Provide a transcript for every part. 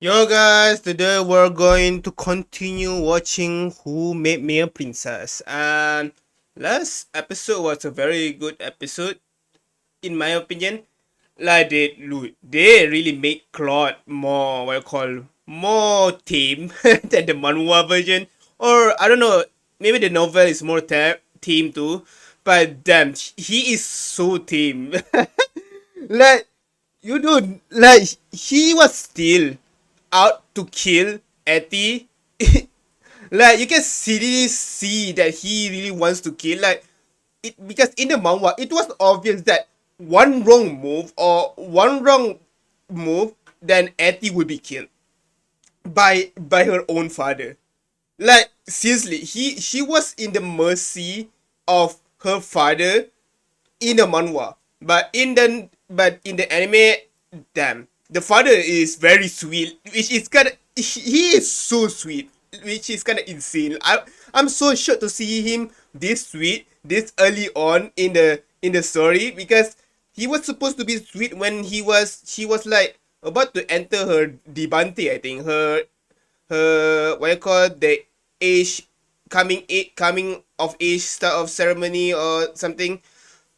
Yo guys, today we're going to continue watching Who Made Me a Princess. And last episode was a very good episode, in my opinion. Like they really make Claude more what I call more tame than the manhwa version. Or I don't know, maybe the novel is more tame too. But damn, he is so tame. Like you do like he was still out to kill ATHY. Like you can see that he really wants to kill like it because in the manhwa it was obvious that one wrong move then ATHY would be killed by her own father. Like seriously, she was in the mercy of her father in the manhwa. But in the anime, damn, the father is very sweet, which is kind of he is so sweet, which is kind of insane. I'm so shocked to see him this sweet this early on in the story because he was supposed to be sweet when she was like about to enter her dibante, I think her what you call the age coming of age start of ceremony or something.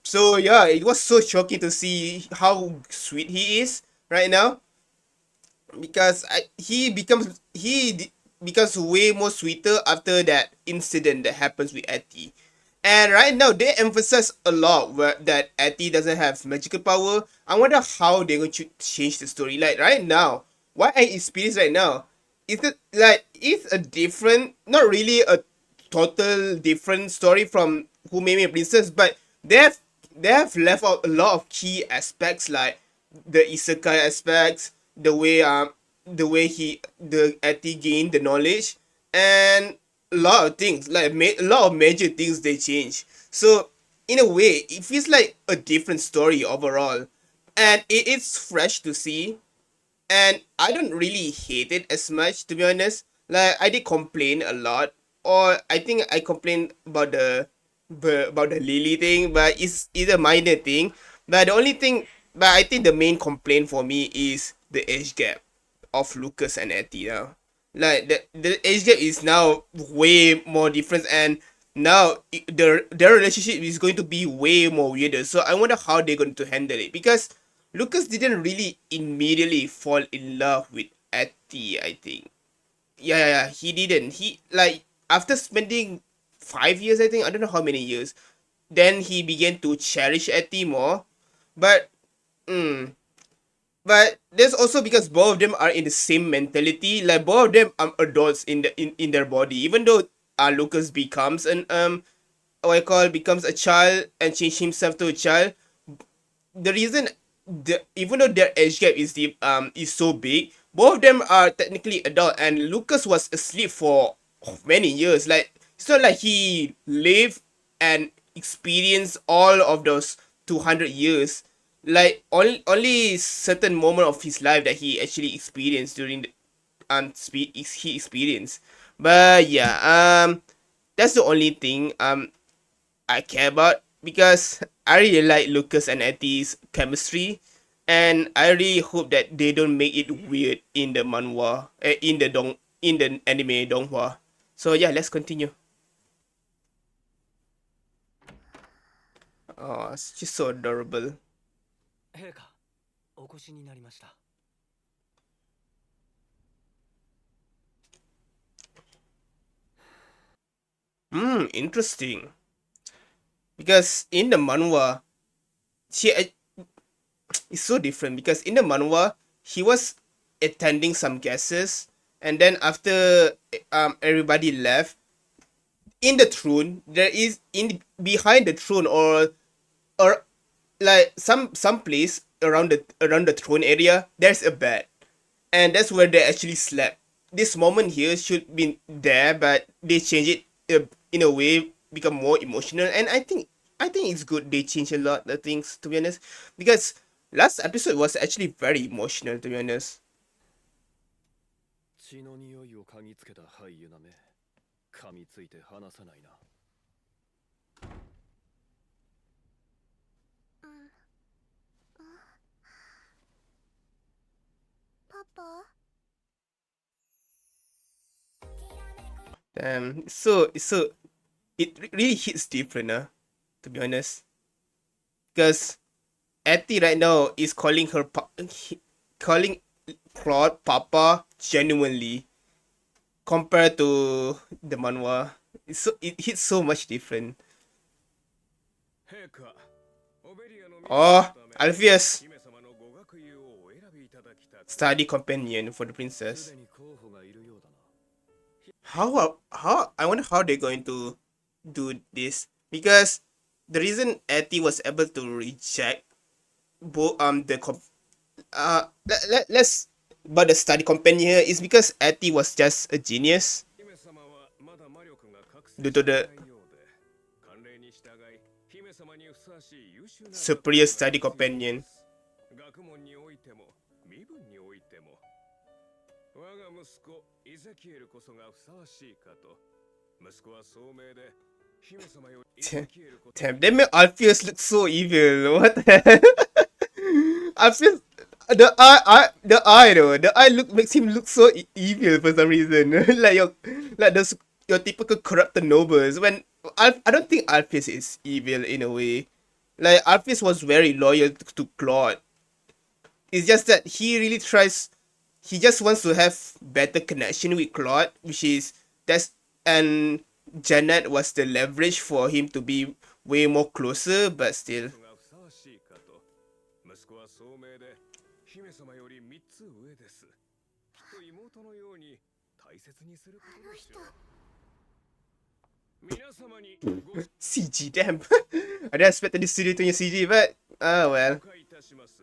So yeah, it was so shocking to see how sweet he is right now because becomes way more sweeter after that incident that happens with ATHY. And right now they emphasize a lot that ATHY doesn't have magical power. I wonder how they're going to change the story. Like right now, what I experience right now is it like it's a different, not really a total different story from Who Made Me a Princess, but they have left out a lot of key aspects like the isekai aspects, the way the ATHY gained the knowledge, and a lot of things like a lot of major things they change. So in a way, it feels like a different story overall, and it is fresh to see, and I don't really hate it as much, to be honest. Like I did complain a lot, or I think I complained about the Lily thing, but it's a minor thing. But the only thing, but I think the main complaint for me is the age gap of Lucas and Etty now. Like the age gap is now way more different, and now their relationship is going to be way more weirder. So I wonder how they're going to handle it because Lucas didn't really immediately fall in love with Etty, I think. Yeah, he didn't. He like after spending 5 years, I think, I don't know how many years, then he began to cherish Etty more. But mm, but that's also because both of them are in the same mentality. Like both of them are adults in their body. Even though Lucas becomes an what I call becomes a child and change himself to a child, the reason even though their age gap is so big, both of them are technically adult, and Lucas was asleep for many years. Like it's not like he lived and experienced all of those 200 years. Like only certain moment of his life that he actually experienced during the he experienced. But yeah, that's the only thing I care about because I really like Lucas and Etty's chemistry, and I really hope that they don't make it weird in the manhwa, in the anime donghua. So yeah, let's continue. Oh, it's just so adorable. 陛下、お越しになりました。Interesting. Because in the manhwa, she it's so different because in the manhwa he was attending some guesses, and then after everybody left, in the throne there is in behind the throne or like some place around the throne area there's a bed, and that's where they actually slept. This moment here should be there, but they change it in a way become more emotional, and I think it's good they change a lot the things, to be honest, because last episode was actually very emotional, to be honest. 血の匂いを嗅ぎつけたハイユな目。噛みついて離さないな。パパ So it really hits different, to be honest. Because Etty right now is calling calling Claude Papa genuinely compared to the manhwa. It hits so much different. 陛下、オベリアのミッションの Oh, ため Alpheus, 姫様のご学友をお選びいただきたく、 study companion for the す princess. でに候補がいるようだな。How I wonder how they're going to do this, because the reason Etty was able to reject both let's about the study companion here is because Etty was just a genius 姫様はまだ魔力が覚醒 due し to ていな the いようで、慣例に従い、姫様にふさわしい優秀な学 superior 問が study 必要で companion. す。学問においても、身分においても、我が息子イゼキエルこそがふさわしいかと。息子は聡明で、姫様よりイゼキエルこそ Damn, they make Alpheus look so evil. What the hell? Alpheus, the eye though, the eye makes him look so evil for some reason. Like those your typical corrupted nobles. When I don't think Alpheus is evil in a way. Like Alpheus was very loyal to Claude. It's just that he really tries. He just wants to have better connection with Claude, which is that's and Janet was the leverage for him to be way more closer, but still. がふさわしいかと。息子は聡明で、姫様より3つ上です。きっと妹のように大切にすることでしょう。皆様にご CG, damn. I didn't expect the studio to use CG, but well. 紹介いたします。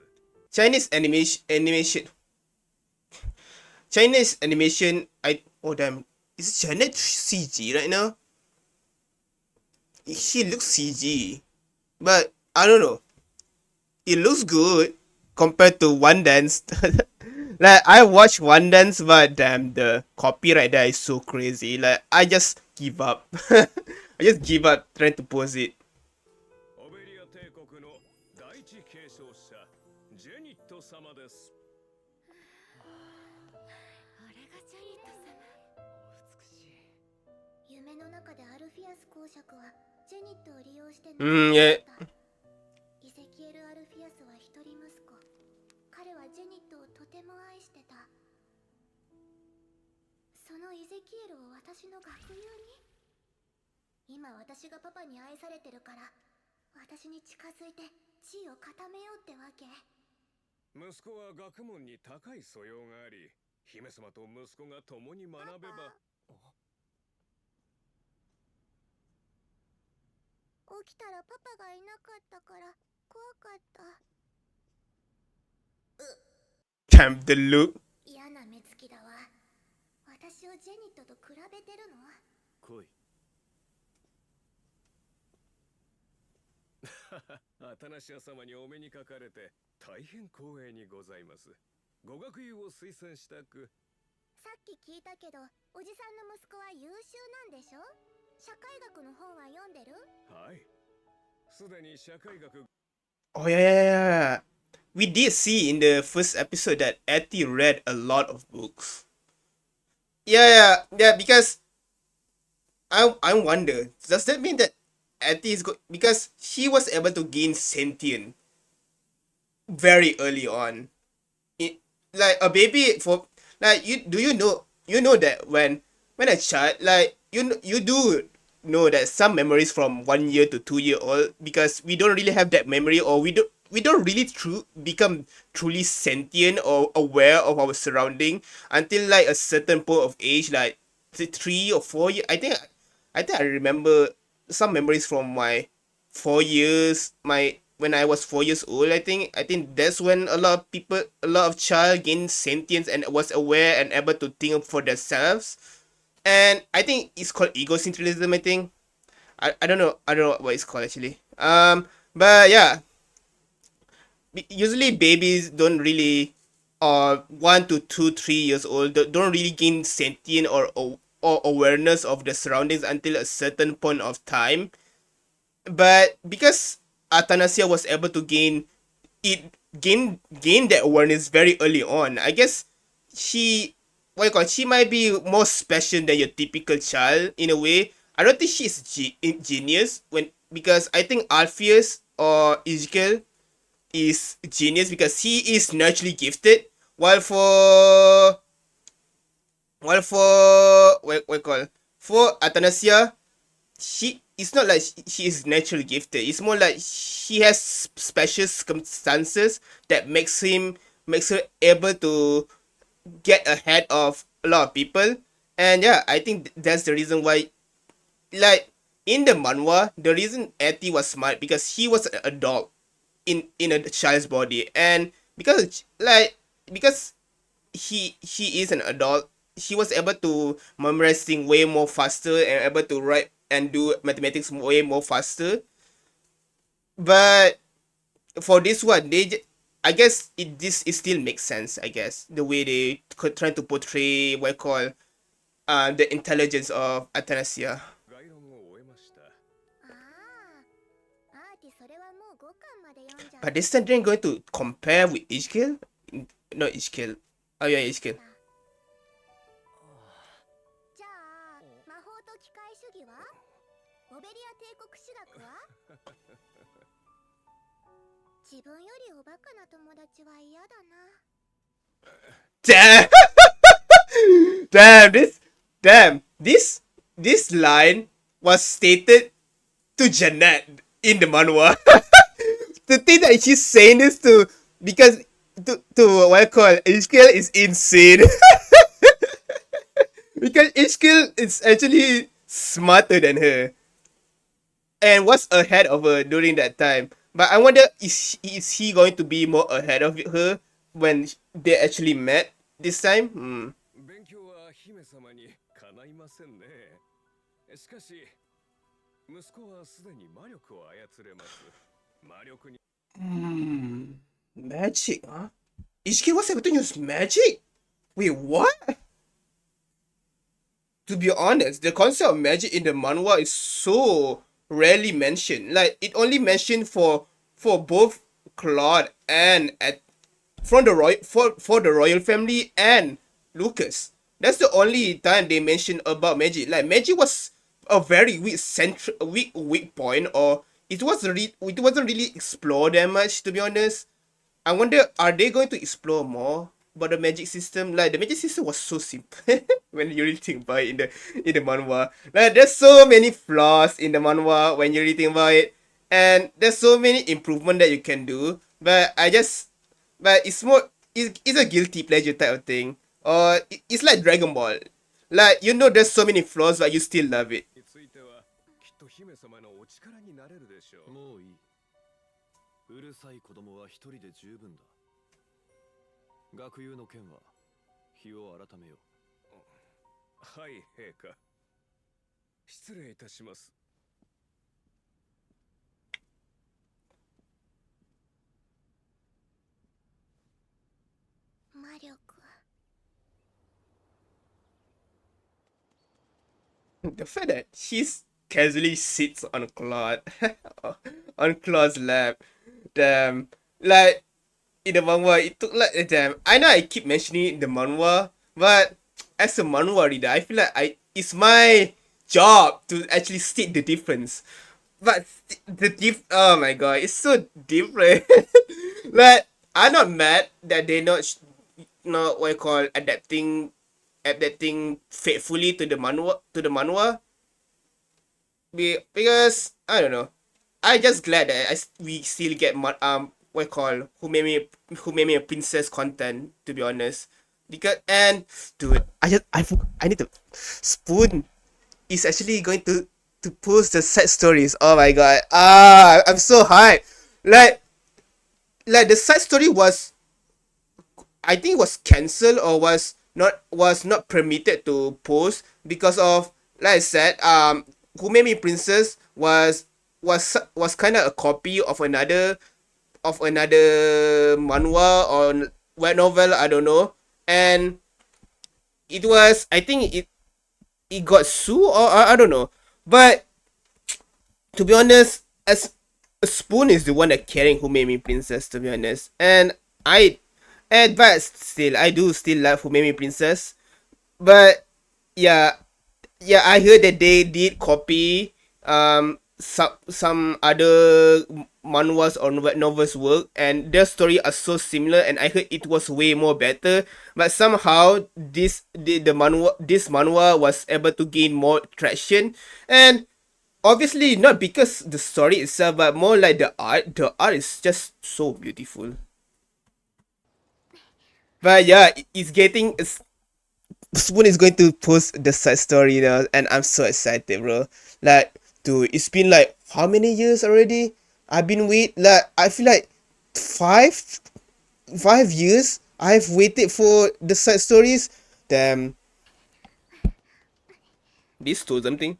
Chinese animation. Chinese animation. Oh damn. Is Janet CG right now? She looks CG, but I don't know. It looks good compared to One Dance. Like I watched One Dance, but damn, the copyright there is so crazy. Like I just give up. I just give up trying to pose it. オベリア帝国の第一継承者、ジェニット様です。あれがジェニット様。美しい。夢の中でアルフィアス公爵はジェニットを利用して Yeah. イゼキエル・アルフィアスは一人息子。彼はジェニットをとても愛してた。そのイゼキエルを私の学友に。今私がパパに愛されてるから、私に近づいて地位を固めようってわけ。息子は学問に高い素養があり、姫様と息子が共に学べば。起きたらパパがいなかったから怖かった。Damn the look. 嫌な目つきだわ。私をジェニットと比べてるの？来い。アタナシア様にお目にかかれて大変光栄にございます。ご学友を推薦したく。さっき聞いたけど、おじさんの息子は優秀なんでしょ？社会学の本は読んでる？はい。すでに社会学。 Oh yeah. We did see in the first episode that Etty read a lot of books. Yeah. Because I wonder, does that mean that Etty is because she was able to gain sentient very early on. It like a baby for like you know that when a child like you do know that some memories from 1 year to 2 year old, because we don't really have that memory, or we don't really become truly sentient or aware of our surrounding until like a certain point of age, like 3 or 4 years. I think I remember some memories from my 4 years, my when I was 4 years old. I think that's when a lot of child gained sentience and was aware and able to think for themselves. And I think it's called egocentrism. I think I don't know what it's called actually. But yeah, usually babies don't really 1 to 2 3 years old don't really gain sentient or awareness of the surroundings until a certain point of time. But because Athanasia was able to gain that awareness very early on, I guess she what you call it, she might be more special than your typical child in a way. I don't think she's genius when because I think Alpheus or Ezekiel is genius because he is naturally gifted, while what you call for Athanasia, she it's not like she is naturally gifted. It's more like she has special circumstances that makes her able to get ahead of a lot of people. And yeah, I think that's the reason why, like in the manhwa, the reason Eti was smart because he was an adult in a child's body, and because he is an adult, he was able to memorize things way more faster and able to write and do mathematics way more faster. But for this one, I guess it still makes sense. I guess the way they could try to portray what I call the intelligence of Athanasia. 概論を終えました。ああ、アーティそれはもう5巻まで読んじゃ But this time they're going to compare with Ishkill? No, Ishkill. Oh yeah, Ishkill. じゃあ魔法と機械主義はオベリア帝国史学は自分よりおバカな友達は嫌だな。 Damn! This line was stated to Jeanette in the manhwa. To think that she's saying this because to what I call Ishkill is insane. Because Ishkill is actually smarter than her and was ahead of her during that time. But I wonder is he going to be more ahead of her when they actually met this time? 勉強は姫様にかないませんね。しかし、息子はすでに魔力を操れます。魔力に Magic, huh? Ishiki was able to use magic? Wait, what? To be honest, the concept of magic in the manhwa is so rarely mentioned. Like it only mentioned for both Claude and from the for the royal family and Lucas. That's the only time they mention about magic. Like magic was a very weak point, or it wasn't really explored that much, to be honest. I wonder, are they going to explore more about the magic system? Like the magic system was so simple when you really think about it in the manhwa. Like there's so many flaws in the manhwa when you really think about it, and there's so many improvement that you can do. But it's more, it's a guilty pleasure type of thing, or it's like Dragon Ball. Like there's so many flaws, but you still love it. ついてはきっと姫様のお力になれるでしょう。もういい。うるさい子供は一人で十分だ。学友の件は日を改めよう。はい、陛下。失礼いたします。魔力 The fact that she's casually sits on Claude on Claude's lap. Damn. Like in the manhwa, it took like damn. I know I keep mentioning the manhwa, but as a manhwa reader, I feel like it's my job to actually state the difference. But oh my god, it's so different. Like I'm not mad that they not what you call adapting faithfully to the manhwa because I don't know. I just glad that we still get what you call who made me a princess content, to be honest. Because and dude, I need to Spoon is actually going to post the side stories. Oh my god. I'm so hyped. Like the side story was, I think, was cancelled or was not permitted to post because of, like I said, Who Made Me Princess was kind of a copy of another manhwa or web novel, I don't know, and it was, I think it got sued, or I don't know, but to be honest, as Spoon is the one that carrying Who Made Me Princess, to be honest, and but still I do still love Who Made Me Princess, But yeah, yeah, I heard that they did copy some other manhwas or novels work, and their story are so similar, and I heard it was way more better. But somehow the manhwa this manhwa was able to gain more traction, and obviously not because the story itself, but more like the art. The art is just so beautiful. But yeah, it's getting Spoon is going to post the side story now, and I'm so excited, bro. Like, dude, it's been like how many years already? I've been I feel like five 5 years. I've waited for the side stories. Damn, this stole something.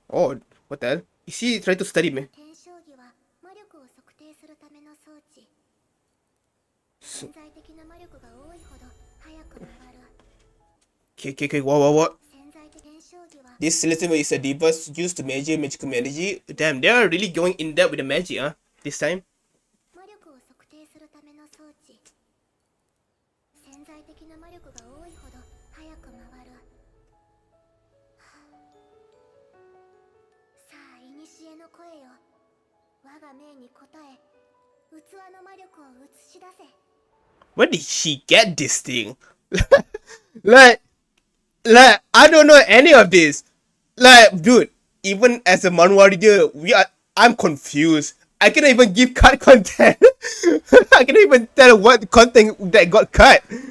Oh, what the hell? Is he trying to study me? 天象儀は魔力を測定するための装置。潜在的な魔力が多いほど早く回る。Okay, what? 潜在的天象儀は This celestial is a device used to measure magical energy. Damn, they are really going in depth with the magic, huh? This time. 魔力を測定するための装置。潜在的な魔力が多いほど早く回る。さあ、古の声よ。我が命に応え、器の魔力を映し出せ。Where did she get this thing? like, I don't know any of this. Like, dude, even as a manhwa reader, I'm confused. I cannot even give cut content. I cannot even tell what content that got cut. なん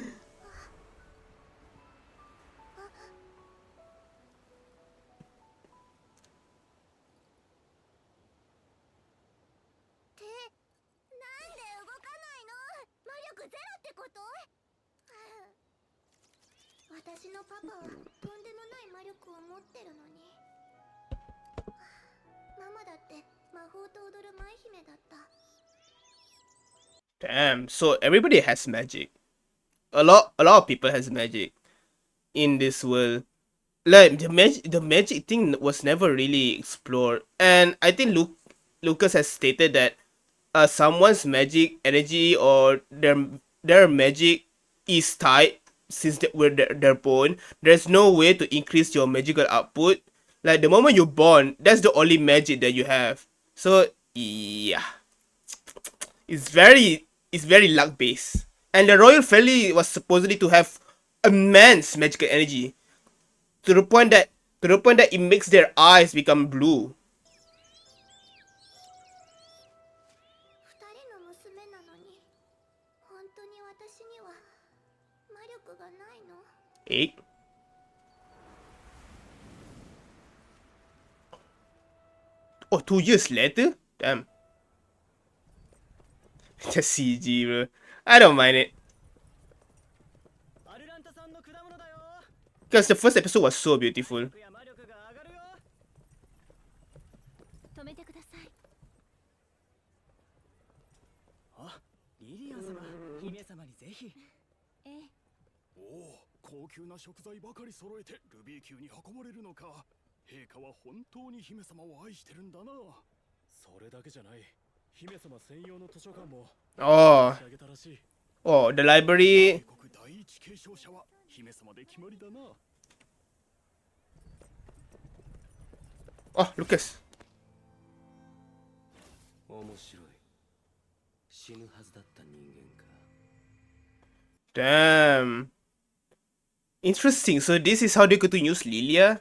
で動かないの？魔力ゼロってこと？私のパパはとんでもない魔力を持ってるのに。ママだって魔法と踊る舞姫だった。Damn, so everybody has magic. A lot of people has magic in this world. Like the magic thing was never really explored, and I think Lucas has stated that someone's magic energy or their magic is tied since they're born. There's no way to increase your magical output. Like the moment you're born, that's the only magic that you have. So yeah, it's very luck based. And the royal family was supposedly to have immense magical energy to the point that it makes their eyes become blue. 二人の娘なのに、本当に私には魔力がないの？ 8. Oh, 2 years later? Damn. Just CG, bro. I don't mind it. Because the first episode was so beautiful. 止めてください。あ、リリアン様、姫様にぜひ。ええ。おお、高級な食材ばかり揃えてルビー宮に運ばれるのか。陛下は本当に姫様を愛してるんだな。それだけじゃない。姫様専用の図書館も Oh. 仕上げたらしい。Oh, the library. 帝国第一継承者は姫様で決まりだな。Oh, Lucas. 面白い。死ぬはずだった人間か。Damn. Interesting. So this is how they going to use Lilia,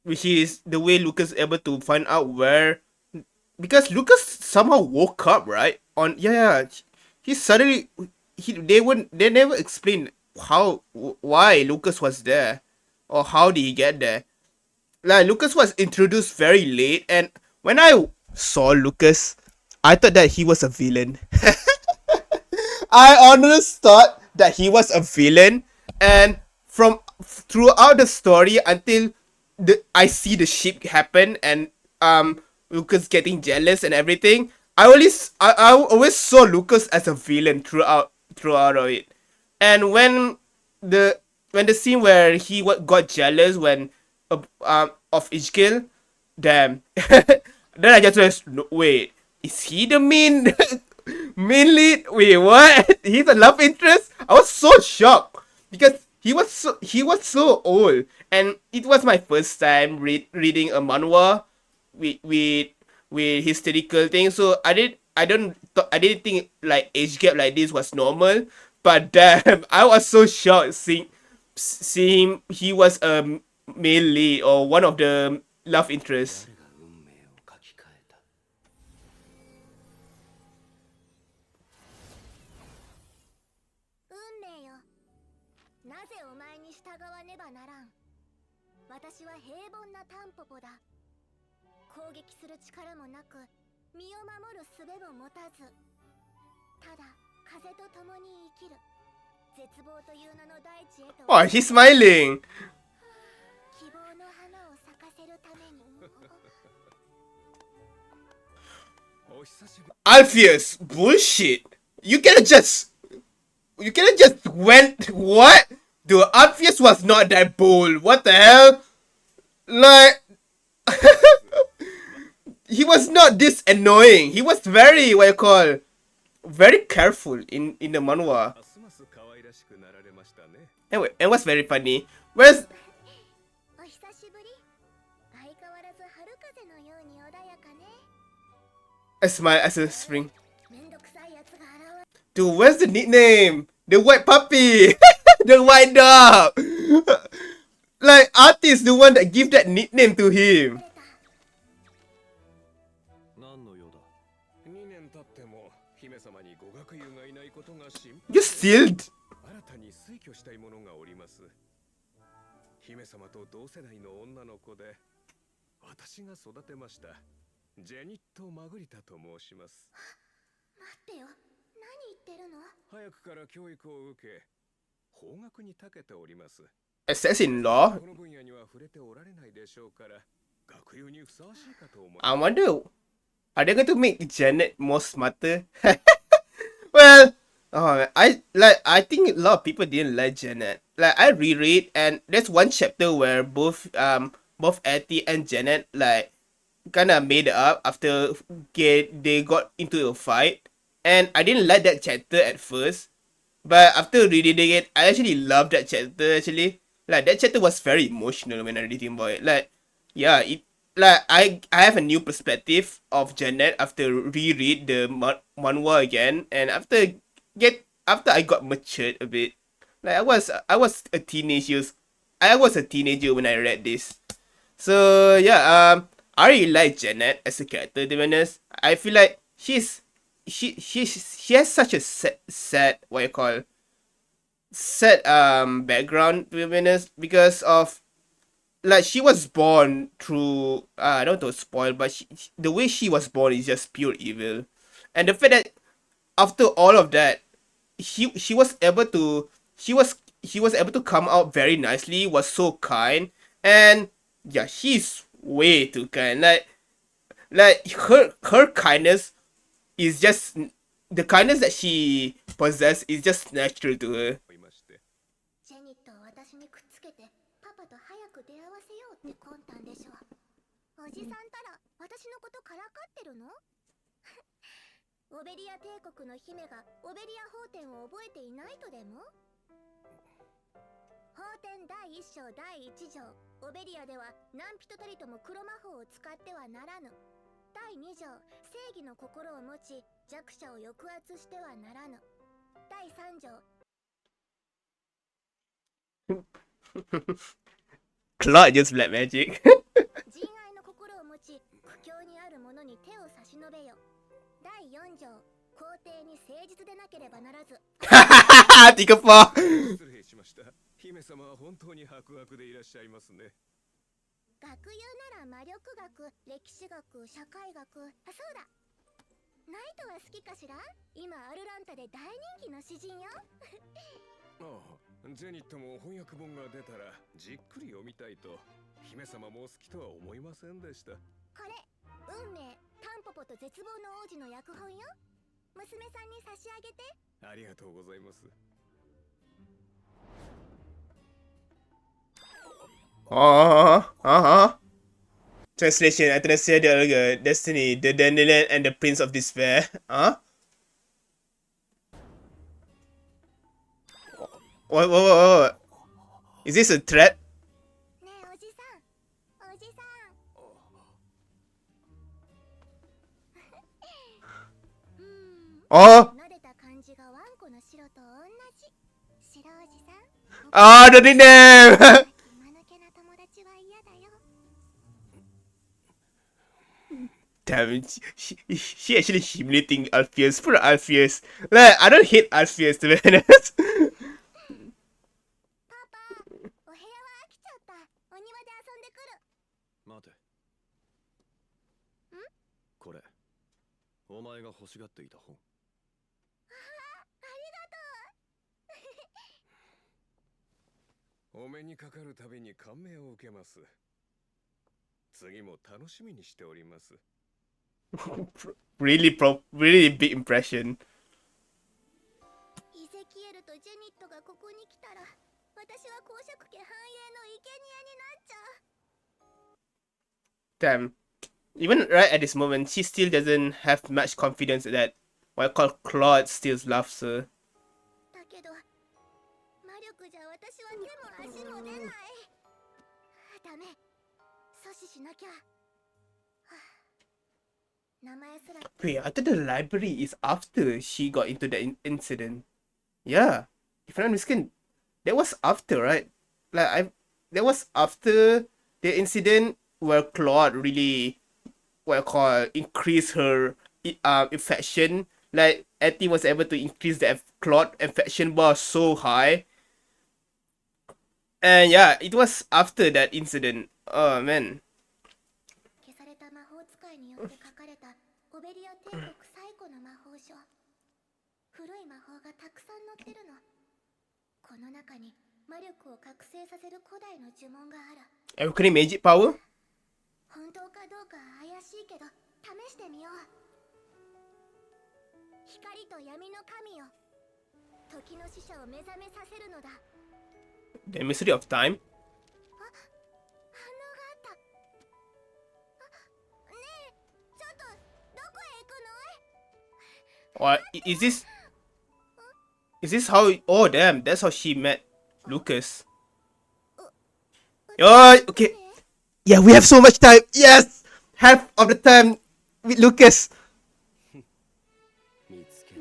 which is the way Lucas able to find out where, because Lucas somehow woke up, right? On yeah, he suddenly they never explained why Lucas was there or how did he get there. Like Lucas was introduced very late, and when I saw Lucas, I thought that he was a villain. I honestly thought that he was a villain, and throughout the story until I see the ship happen and Lucas getting jealous and everything, I always saw Lucas as a villain throughout of it. And when the scene where he got jealous when of Ishkil, damn. Then I just realized, no, wait, is he the main lead? Wait, what? He's a love interest? I was so shocked because he was so old, and it was my first time reading a manhwa with historical things. So I didn't think like age gap like this was normal. But damn, I was so shocked seeing he was a male lead or one of the love interests. 誰が運命を書き換えた？運命よ、なぜお前に従わねばならん。私は平凡なタンポポだ。攻撃する力もなく、身を守る術も持たず、ただ風と共に生きる。絶望という名の大地へと Oh, he's smiling. 希望の花を咲かせるために。お久しぶり。 Alpheus, bullshit. You cannot just went what? Dude, Alpheus was not that bold. What the hell? Like he was not this annoying. He was very very careful in the manhwa. ますます可愛らしくなられましたね。 Anyway, and what's very funny. Whereas お久しぶり。相変わらず春風のように穏やかね。 a smile as a spring. めんどくさいやつが現 Dude, where's the nickname? The white puppy. The white dog. Like artist the one that give that nickname to him. れた。何の用だ？ 2年経っても姫様にご学友がいないことが心 You 配。 still 新たに推挙したい者がおります。姫様と同世代の女の子で私が育てました。ジェニット・マグリタと申します。待ってよ。何言ってるの？早くから教育を受け、法学に長けております。 assassin-in-law. この分野には触れておられないでしょうから、学友にふさわしいかと思い I wonder, are they going to make Janet more smarter? Well, oh, I think a lot of people didn't like Janet. Like I reread, and there's one chapter where both ATHY and Janet like kind of made up after they got into a fight, and I didn't like that chapter at first, but after reading it, I actually loved that chapter. Actually, like that chapter was very emotional when I read about it. Like, yeah, it like I have a new perspective of Janet after reread the manhwa again, and after I got matured a bit. Like I was a teenager when I read this. So yeah, I really like Janet as a character. To be honest, I feel like she has such a sad what you call sad background, to be honest, because of like she was born through I don't know to spoil, but the way she was born is just pure evil, and the fact that after all of that, she was able to he was able to come out very nicely, was so kind, and yeah, she's way too kind. Like her kindness is just the kindness that she possesses is just natural to her. まして。ジェニットを私にくっつけてパパと早く出会わせようって魂胆でしょ。おじさんたら私のことからかってるの？オベリア帝国の姫がオベリア法典を覚えていないとでも？法典第1章第1条、オベリアでは何人たりとも黒魔法を使ってはならぬ。第2条、正義の心を持ち弱者を抑圧してはならぬ。第3条、 Claude just black magic. 仁愛の心を持ち苦境にある者に手を差し伸べよ。第4条、皇帝に誠実でなければならず。 Tiga pa. 失礼しました。姫様は本当に博学でいらっしゃいますね。学友なら魔力学、歴史学、社会学、あ、そうだ。ナイトは好きかしら？今アルランタで大人気の詩人よ。ああ、ジェニットも翻訳本が出たらじっくり読みたいと姫様も好きとは思いませんでした。これ、運命、タンポポと絶望の王子の訳本よ。娘さんに差し上げて。ありがとうございます。 Translation, Atanasia the Destiny, the Dandelion and the Prince of Despair. What? Is this a threat? ねえおじさん、おじさん。Oh, 撫でた感じがワンコの白と同じ。白おじさん。oh, the nickname. 今抜けな友達は嫌だよ。Damn it, she actually humiliating Alpheus. Poor Alpheus. Like, I don't hate Alpheus to be honest. パパ、お部屋は飽きちゃった。お庭で遊んでくる。待て。これ、お前が欲しがっていた本。ありがとう。お目にかかるたびに感銘を受けます。次も楽しみにしております。really big impression. イゼキエルとジェニットがここに来たら、私は公爵家繁栄の生贄になっちゃう。 Damn. Even right at this moment, she still doesn't have much confidence that what I call Claude still loves her. だけど、魔力じゃ私は手も足も出ない。ダメ、阻止しなきゃ。名前すら。 Wait, I thought the library is after she got into the incident. Yeah, if I'm not mistaken, that was after, right? That was after the incident where Claude really, what I call, increased her infection. Like ATHY was able to increase the Claude infection bar so high. And yeah, it was after that incident. Oh man. 消された魔法使いによって書かれたオベリア帝国最古の魔法書。古い魔法がたくさん載ってるの。この中に魔力を覚醒させる古代の呪文がある。Every magic power? 本当かどうか怪しいけど試してみよう。光と闇の神よ、時の使者を目覚めさせるのだ。 The Mystery of Time? 反応があった。ねえ、ちょっとどこへ行くの？ Or is this how? Oh damn, that's how she met Lucas. Oh, okay. Yeah, we have so much time. Yes, half of the time with Lucas. 見つけた。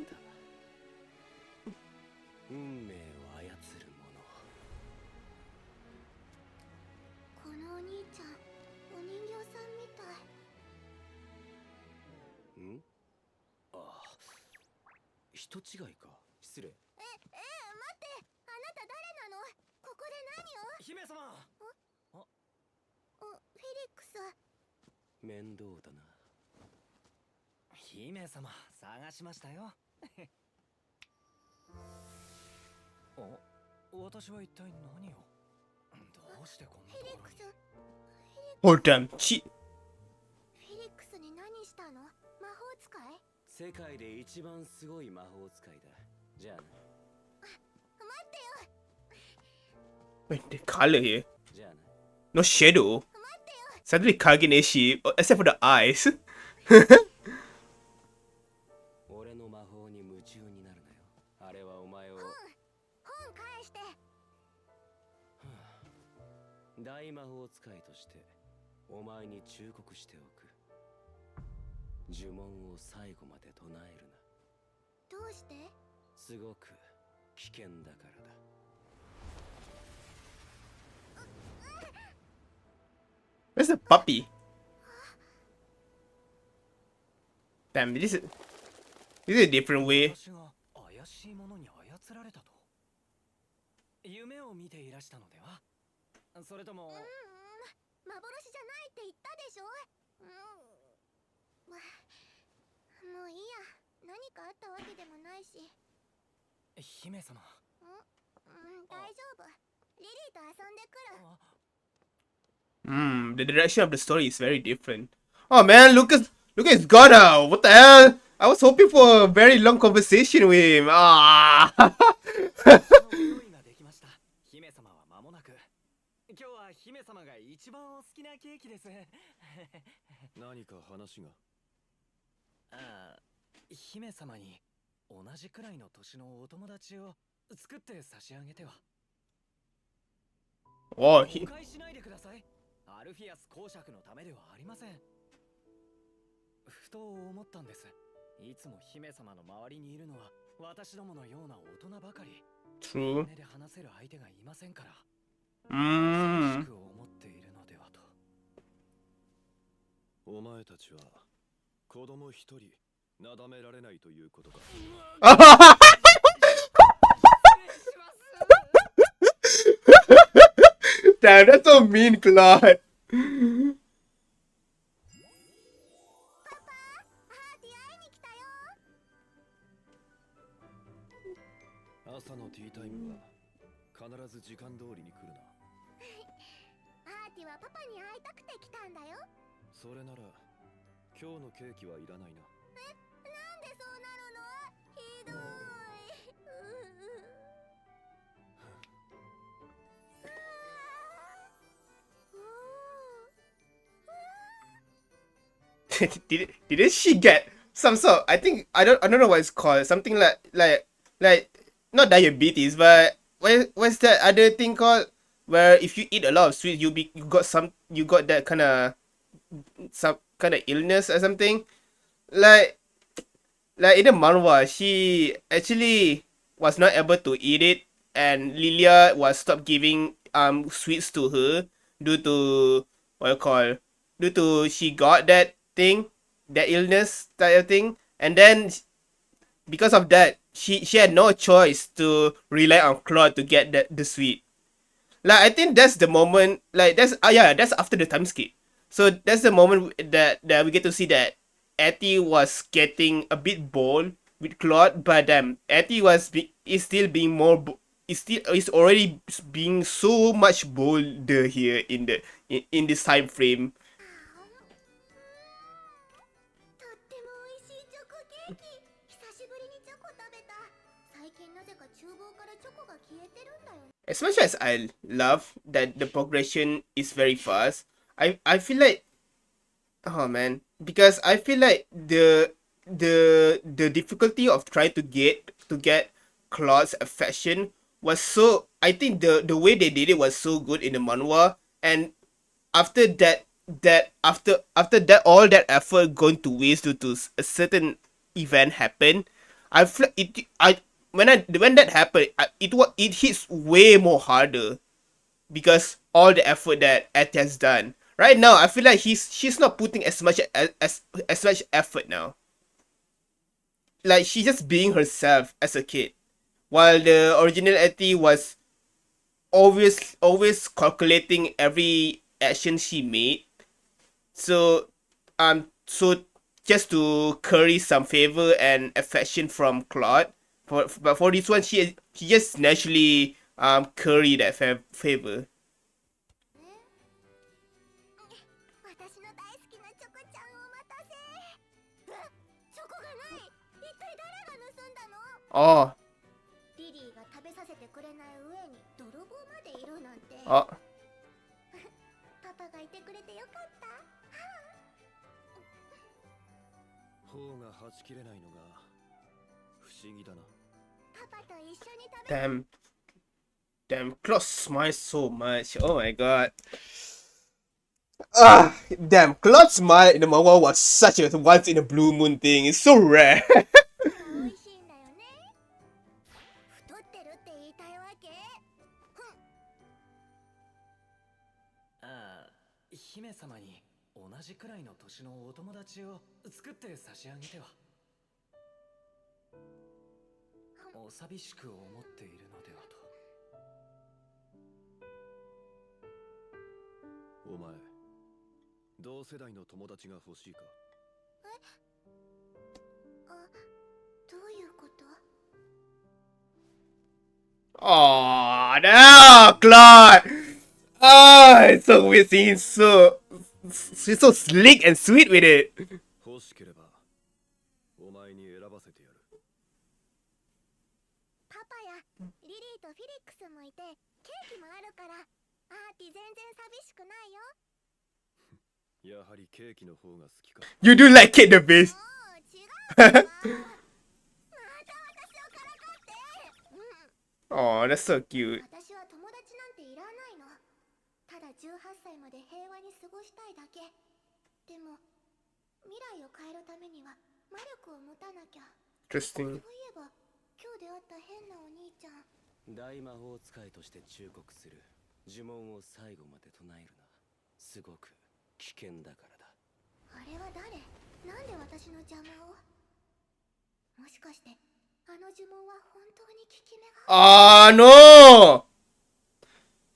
運命を操るもの。このお兄ちゃん、お人形さんみたい。ん？ああ、人違いか。失礼。待って、あなた誰なの？ここで何を？姫様。フィリックス。面倒だな。姫様、探しましたよ。私は一体何を？どうしてこんなところに？ Oh damn, she. フィリックスに何したの？魔法使い？世界で一番すごい魔法使いだ。じゃあな。待ってよ。 Wait, the color here. じゃあな。 No shadow. 待ってよ。 Suddenly Kageneshi, except for the eyes. 俺の魔法に夢中になるなよ。あれはお前を。本返して。大魔法使いとしてお前に忠告しておく。呪文を最後まで唱えるな。どうして？すごく危険だからだ。Where's the puppy? Damn, this is a different way. 私が怪しいものに操られたと。夢を見ていらしたのでは？それとも。幻じゃないって言ったでしょ。もういいや。何かあったわけでもないし。姫様。大丈夫。リリーと遊んでくる。The direction of the story is very different. Oh man, Lucas is gone now. What the hell? I was hoping for a very long conversation with him. Ah. 用意ができました。姫様は間もなく。今日は姫様が一番お好きなケーキです。何か話が。ああ、姫様に同じくらいの年のお友達を作って差し上げては。 Oh, 誤解しないでください。アルフィアス公爵のためではありません。ふと思ったんです。いつも姫様の周りにいるのは私どものような大人ばかり。 true. で話せる相手がいませんから。Mm. 寂しく思っているのではと。お前たちは子供一人なだめられないということか。Damn, that's so mean, Claude. 朝のティータイムは必ず時間通りに来るな。アーティはパパに会いたくて来たんだよ。それなら今日のケーキはいらないな。なんでそうなるの？ひどい。Didn't she get some sort? I think I don't know what it's called. Something like not diabetes, but what's that other thing called? Where if you eat a lot of sweets, you got that kind of some kind of illness or something. Like like in the manhwa, she actually was not able to eat it, and Lilia was stopped giving sweets to her due to what you call due to she got that thing, that illness type of thing, and then because of that, she had no choice to rely on Claude to get the sweet. Like I think that's the moment. Like that's yeah, that's after the time skip. So that's the moment that we get to see that Athy was getting a bit bold with Claude, but Athy is still being is already being so much bolder here in this time frame. とっても美味しいチョコケーキ。久しぶりにチョコ食べた。最近なぜか厨房からチョコが消えてるんだよね。As much as I love that the progression is very fast, I feel like, oh man, because I feel like the difficulty of trying to get Claude's affection was so, I think the way they did it was so good in the manhwa, and after after that all that effort going to waste due to a certain event happen, I feel it I when that happened, it hits way more harder because all the effort that Ed has done. Right now, I feel like she's not putting as much effort now. Like she's just being herself as a kid, while the original Etty was always calculating every action she made. So just to curry some favor and affection from Claude. But for this one, she just naturally curry that favor. 私の大好きなチョコちゃんお待たせ。チョコがない。一体誰が盗んだの？ Oh, リリーが食べさせてくれない上に泥棒までいるなんて。oh. パパがいてくれてよかった。頬がはち切れないのが不思議だな。パパと一緒に食べ。 Damn, Claude smiles so much. Oh my god. Ah, damn, Claude's smile in the manga was such a once in a blue moon thing. It's so rare. 美味しいんだよね。太ってるって言いたいわけ？ああ、姫様に同じくらいの年のお友達を作って差し上げては。お寂しく思っているのではと。お前同世代の友達が欲しいか？あ、どういうこと？ Oh no, Claude! Oh, it's so weird seeing she's so slick and sweet with it. 欲しければお前に選ばせてやる。パパやリリーとフィリックスもいてケーキもあるからアーティ全然寂しくないよ。やはりケーキの方が好きか。 You do like it the best. もう違うわ。また私をからかって。Oh, that's so cute. 私は友達なんていらないの。ただ18歳まで平和に過ごしたいだけ。でも未来を変えるためには魔力を持たなきゃ。そうい Interesting. えば今日出会った変なお兄ちゃん。大魔法使いとして忠告する。呪文を最後まで唱えるな。すごく危険だからだ。あれは誰？なんで私の邪魔を？もしかしてあの呪文は本当に効き目が。Oh no!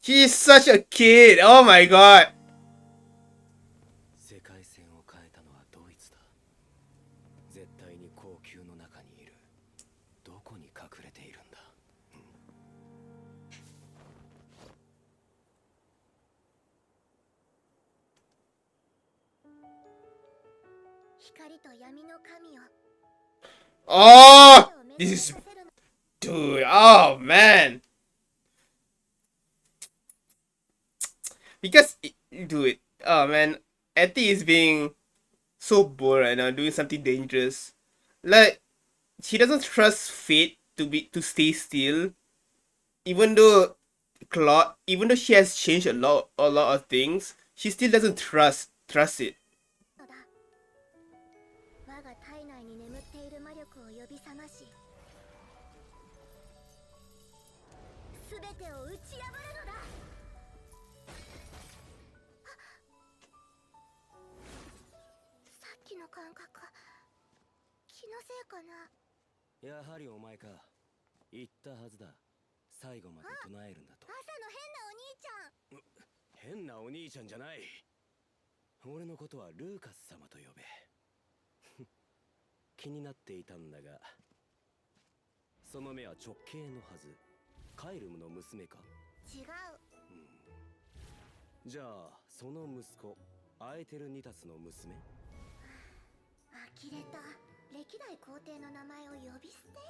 He's such a kid. Oh my god. 世界線を変えたのはドイツだ。絶対に高級の中にいる。どこに隠れているんだ。光と闇の神よ。 Oh! This is. Dude, oh man. Because, dude, oh man, Etty is being so bored right now, doing something dangerous. Like, she doesn't trust fate to stay still, even though even though she has changed a lot of things, she still doesn't trust it. 我が体内に眠っている魔力を呼び覚まし、すべてを打ち破るのだ。さっきの感覚、気のせいかな。やはりお前か。言ったはずだ。最後まで唱えるんだと。朝の変なお兄ちゃんじゃない。俺のことはルーカス様と呼べ。気になっていたんだが、その目は直系のはず。カイルムの娘か？違う。じゃあその息子アエテルニタスの娘？呆れた。歴代皇帝の名前を呼び捨て。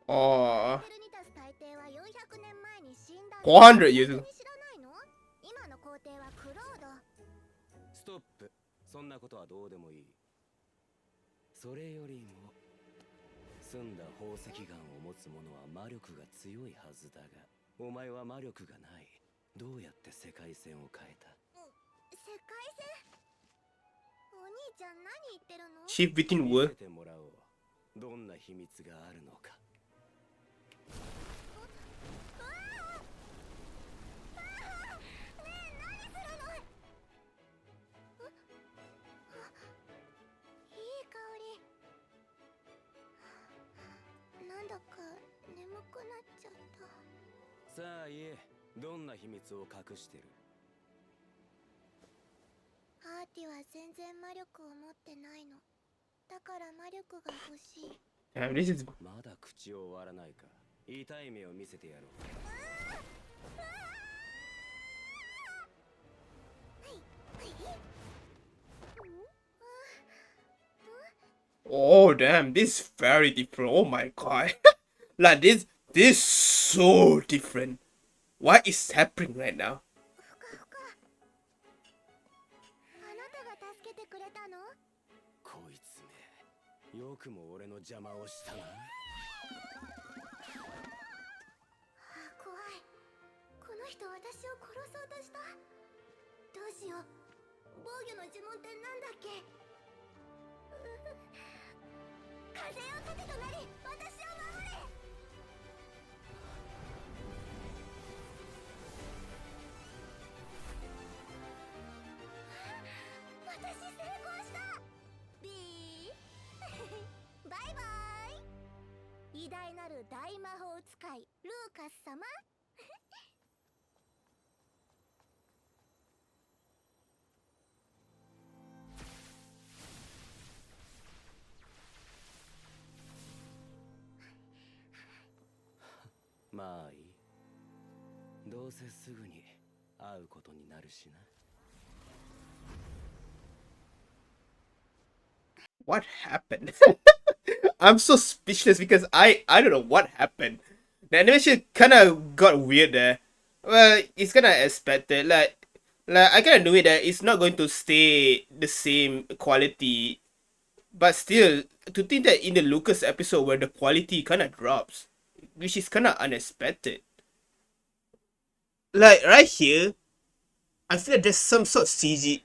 Oh, エルニタス大帝は400年前に死んだ。400 years. 本当に知らないの？今の皇帝はクロード。ストップ。そんなことはどうでもいい。それよりも澄んだ宝石眼を持つ者は魔力が強いはずだが、お前は魔力がない。どうやって世界線を変えた？世界線？お兄ちゃん何言ってるの？ Shift between 見 world. せてもらおう。どんな秘密があるのか。いい香り。なんだか眠くなっちゃった。さあ言え、どんな秘密を隠してる？アーティは全然魔力を持ってないの。だから魔力が欲しい。Damn, this is. まだ口を割らないか。痛い目を見せてやろう。Oh damn, this is very different. Oh my god. Like this so different. What is happening right now? ふかふか。あなたが助けてくれたの？こいつめ、よくも俺の邪魔をしたな。怖い。この人私を殺そうとした。どうしよう。防御の呪文ってなんだっけ？風よ盾となり私を守れ。私成功した。ビーバイバイ。偉大なる大魔法使いルーカス様。まあいい。どうせすぐに会うことになるしな。What happened? I'm so speechless because I don't know what happened. The animation kind of got weird there. Well, it's kind of expected. Like I kind of knew it that it's not going to stay the same quality, but still, to think that in the Lucas episode where the quality kind of drops, which is kind of unexpected. Like right here, I feel like there's some sort of CG.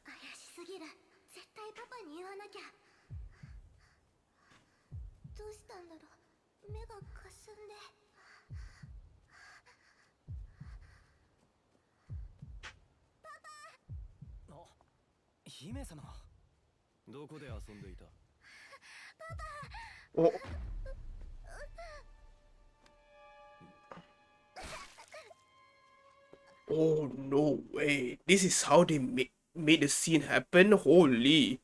怪しすぎる。絶対パパに言わなきゃ。どうしたんだろう。目がかすんで。あ、姫様。どこで遊んでいた？ Oh. Oh no way! This is how they made the scene happen. Holy!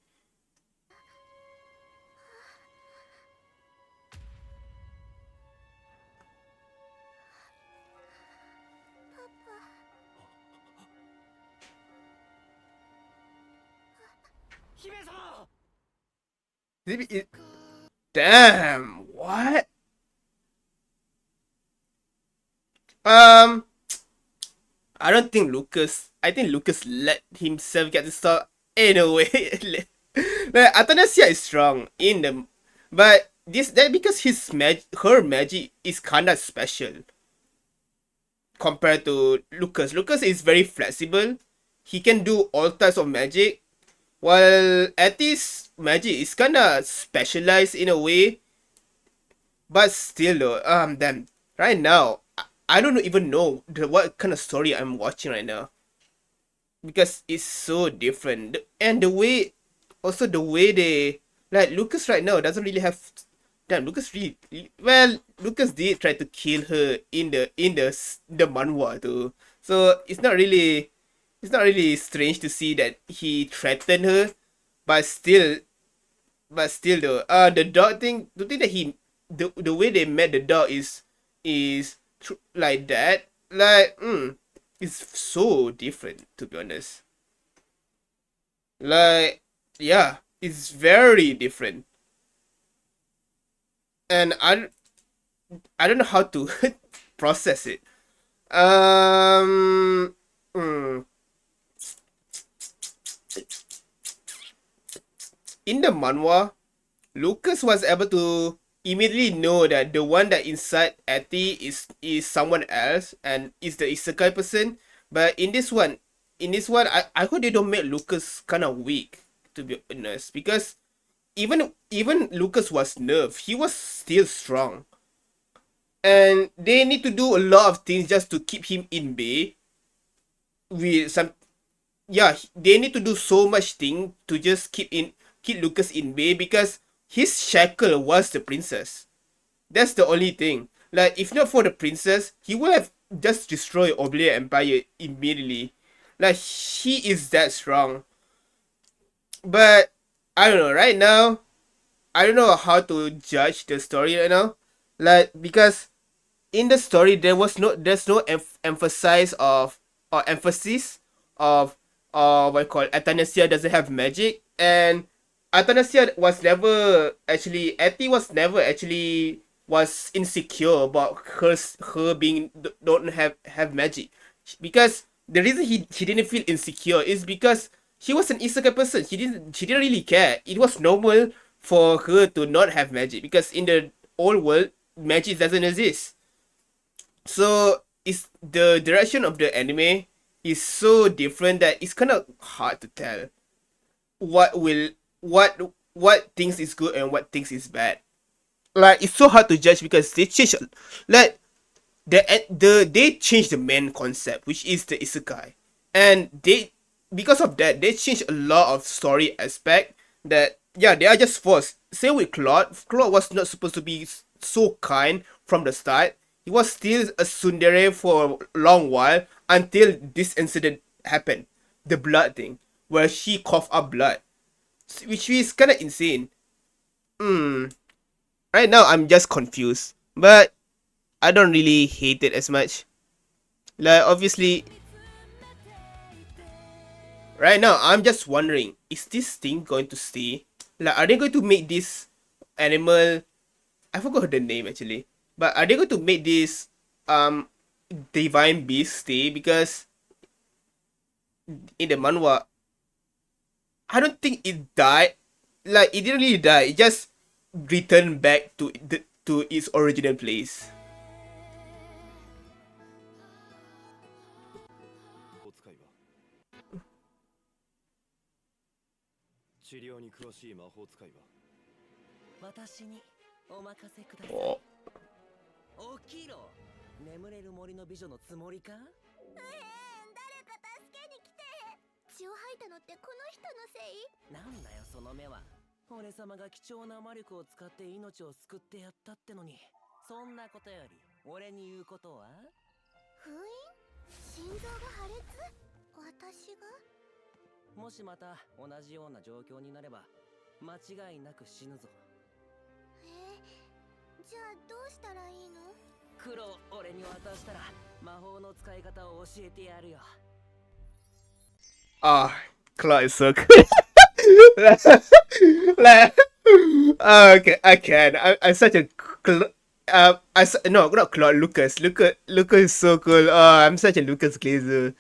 Damn! What? I don't think Lucas. I think Lucas let himself get the start anyway. Like Athanasia is strong in the, but that because her magic is kinda special compared to Lucas. Lucas is very flexible. He can do all types of magic, while Athy's magic is kinda specialized in a way. But still though, then right now I don't even know what kind of story I'm watching right now because it's so different. And the way, also the way they, like Lucas right now doesn't really have. Damn, Lucas really, well, Lucas did try to kill her in the manhwa too. So it's not really strange to see that he threatened her, but still, though, the dog thing, the thing that the way they met the dog is like that, like, it's so different, to be honest. Like, yeah, it's very different, and I don't know how to process it. Um, mm, in the manhwa, Lucas was able to immediately know that the one that inside Athy is someone else and is the isekai person. But in this one, I hope they don't make Lucas kind of weak, to be honest, because even Lucas was nerfed, he was still strong, and they need to do a lot of things just to keep him in bay. With some, yeah, they need to do so much thing to just keep Lucas in bay because his shackle was the princess. That's the only thing. Like, if not for the princess, he would have just destroyed Oblivion Empire immediately. Like, he is that strong. But I don't know. Right now, I don't know how to judge the story right now. Like, because in the story there's no emphasis of or emphasis of what you call Athanasia doesn't have magic, and Athanasia was never actually Athy was never actually was insecure about her being don't have magic, because the reason he didn't feel insecure is because he was an isekai person. She didn't really care. It was normal for her to not have magic because in the old world magic doesn't exist. So it's the direction of the anime is so different that it's kind of hard to tell what will what things is good and what things is bad. Like, it's so hard to judge because they change, like, they changed the main concept, which is the isekai, and they, because of that, they changed a lot of story aspect that, yeah, they are just forced. Same with Claude was not supposed to be so kind from the start. He was still a tsundere for a long while until this incident happened, the blood thing, where she coughed up blood, which is kind of insane. Right now I'm just confused, but I don't really hate it as much. Like, obviously, right now I'm just wondering, is this thing going to stay? Like, are they going to make this animal? I forgot the name actually, but are they going to make this um divine beast stay? Because in the manhwa, I don't think it died. Like, it didn't really die. It just returned back to to its original place. お使いは治療に詳しい魔法使いは私にお任せください。 Oh. 起きろ。眠れる森の美女のつもりか？誰か助けに来て。血を吐いたのってこの人のせい？なんだよその目は。俺様が貴重な魔力を使って命を救ってやったってのに、そんなことより俺に言うことは？封印？心臓が破裂？私が？もしまた同じような状況になれば間違いなく死ぬぞ。じゃあどうしたらいいの？黒を俺に渡したら魔法の使い方を教えてやるよ。 Ah, Claude is so good. Like, okay, I can. I'm such a no, not Claude. Lucas. Lucas is so cool. Oh, I'm such a Lucas Glazer.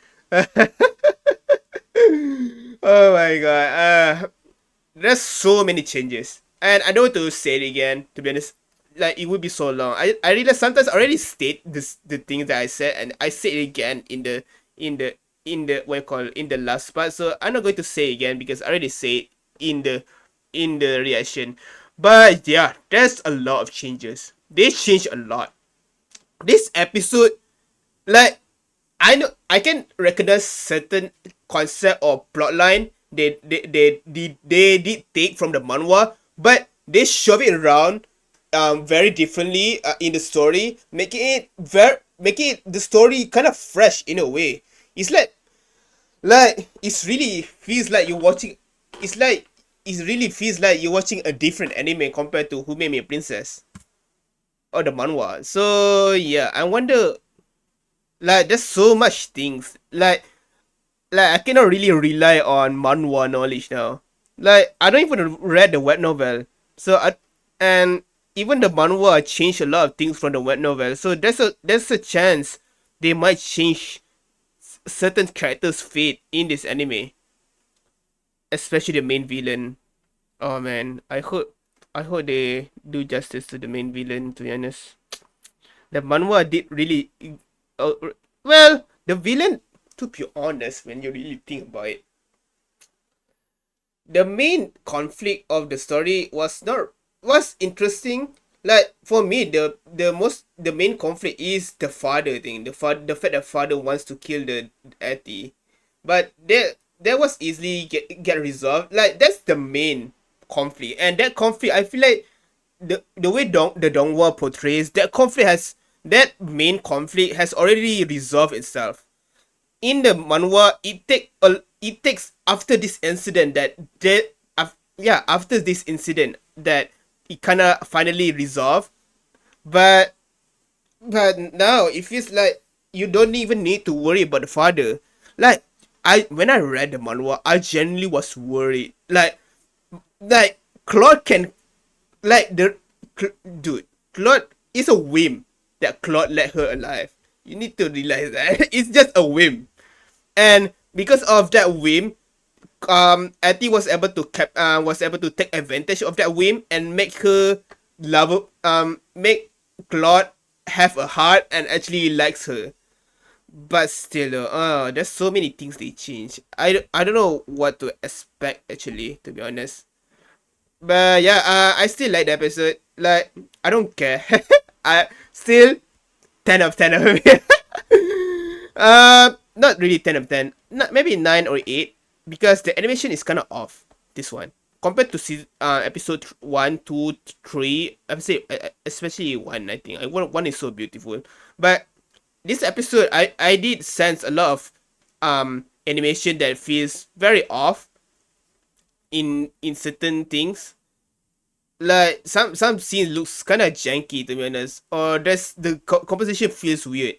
Oh my god. There's so many changes, and I don't want to say it again. To be honest, like it would be so long. I realize sometimes I already state the things that I said, and I say it again in the what you call it, in the last part. So I'm not going to say it again because I already say it in the reaction. But yeah, there's a lot of changes. They changed a lot. This episode, like, I know I can recognize certain concept or plotline they did take from the manhwa, but they shove it around very differently in the story, making it the story kind of fresh in a way. It's like it's really feels like you're watching. It's like it really feels like you're watching a different anime compared to Who Made Me a Princess or the manhwa. So yeah, I wonder. Like there's so much things. Like I cannot really rely on manhwa knowledge now. Like I don't even read the web novel. And even the manhwa changed a lot of things from the web novel. So there's a chance they might change certain characters' fate in this anime, especially the main villain. Oh man, I hope they do justice to the main villain. To be honest, the manhwa did really uh, well. The villain, to be honest, when you really think about it, the main conflict of the story was interesting. Like for me, the main conflict is the father thing. The fact that father wants to kill the ATHY, but that was easily get resolved. Like that's the main conflict, and that conflict I feel like the way the Donghua portrays that main conflict has already resolved itself. In the manhwa, it takes after this incident after this incident that it kind of finally resolved. But now it feels like you don't even need to worry about the father. Like when I read the manhwa, I genuinely was worried. Like Claude can like dude, Claude is a whim that Claude let her alive. You need to realize that it's just a whim. And because of that whim, ATHY was able to take advantage of that whim and make her make Claude have a heart and actually likes her. But still, there's so many things they change. I don't know what to expect actually, to be honest. But yeah, I still like the episode. Like I don't care. I still 10 of 10 of me. Not really 10 of 10. Not maybe 9 or 8 because the animation is kind of off. This one compared to episode 1, 2, 3. I would say especially 1. I think one is so beautiful, but this episode I did sense a lot of animation that feels very off in certain things. Like some scenes looks kind of janky, to be honest, or the composition feels weird,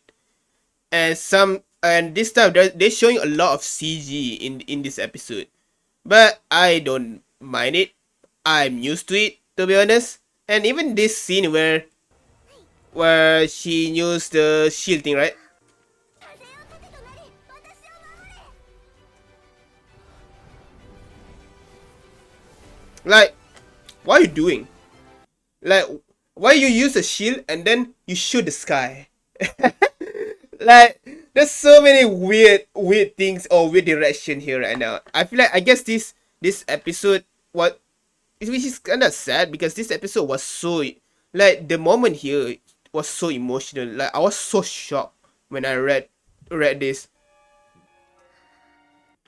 and this time they're showing a lot of CG in this episode, but I don't mind it. I'm used to it, to be honest. And even this scene where she used the shield thing, right? 風よ盾となり私を守れ。 Like, what are you doing? Like, Why you use a shield and then you shoot the sky? Like, there's so many weird things or weird direction here right now. I feel like I guess this episode, what, which is kind of sad because this episode was so, like, the moment here was so emotional. Like, I was so shocked when I read this.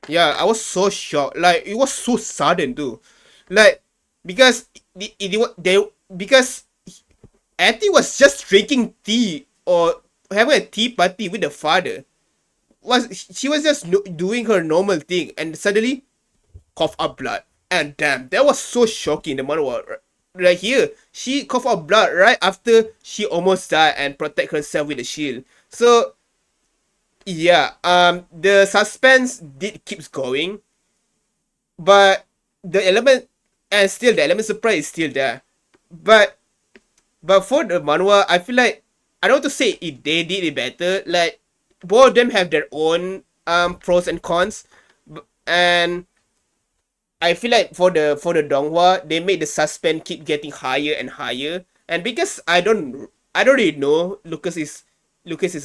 Yeah, I was so shocked. Like, it was so sudden too. Like, because they because Athy was just drinking tea or having a tea party with the father. She was just doing her normal thing and suddenly cough up blood. And damn, that was so shocking. The manhwa right here, she cough up blood right after she almost died and protect herself with a shield. So yeah, the suspense did keeps going, but the element and still the element surprise is still there. But for the manhwa, I feel like I don't want to say if they did it better. Like, both of them have their own pros and cons, and I feel like for the donghua, they made the suspense keep getting higher and higher. And because I don't really know Lucas is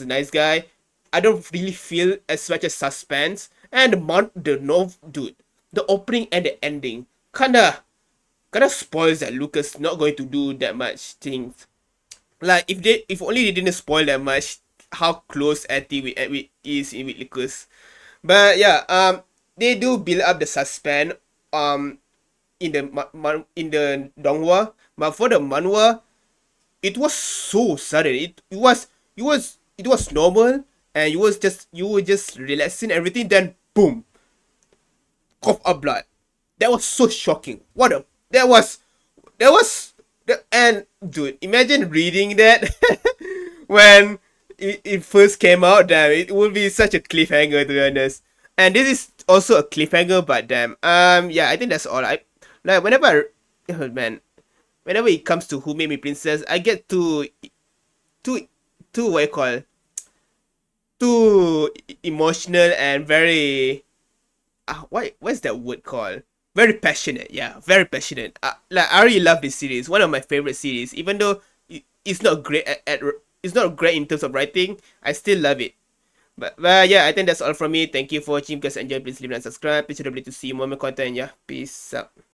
a nice guy. I don't really feel as much as suspense. And the no dude, the opening and the ending kinda spoils that Lucas not going to do that much things. Like, if only they didn't spoil that much how close Atty is with Lucas. But yeah, they do build up the suspense in the in the donghua, but for the manhwa, it was so sudden. It was normal, and you were just relaxing everything. Then boom, cough up blood. That was so shocking. What a that was and dude, imagine reading that when it first came out. Damn, it would be such a cliffhanger, to be honest. And this is also a cliffhanger, but damn, yeah, I think that's all. I like whenever oh, man, whenever it comes to Who Made Me Princess, I get too too what you call too emotional and very what's that word called? Very passionate, yeah, very passionate. Like, I really love this series. One of my favorite series. Even though it's not great it's not great in terms of writing, I still love it. But yeah, I think that's all from me. Thank you for watching. Guys, enjoy. Please leave and subscribe. Please don't forget to see more content. Yeah, peace out.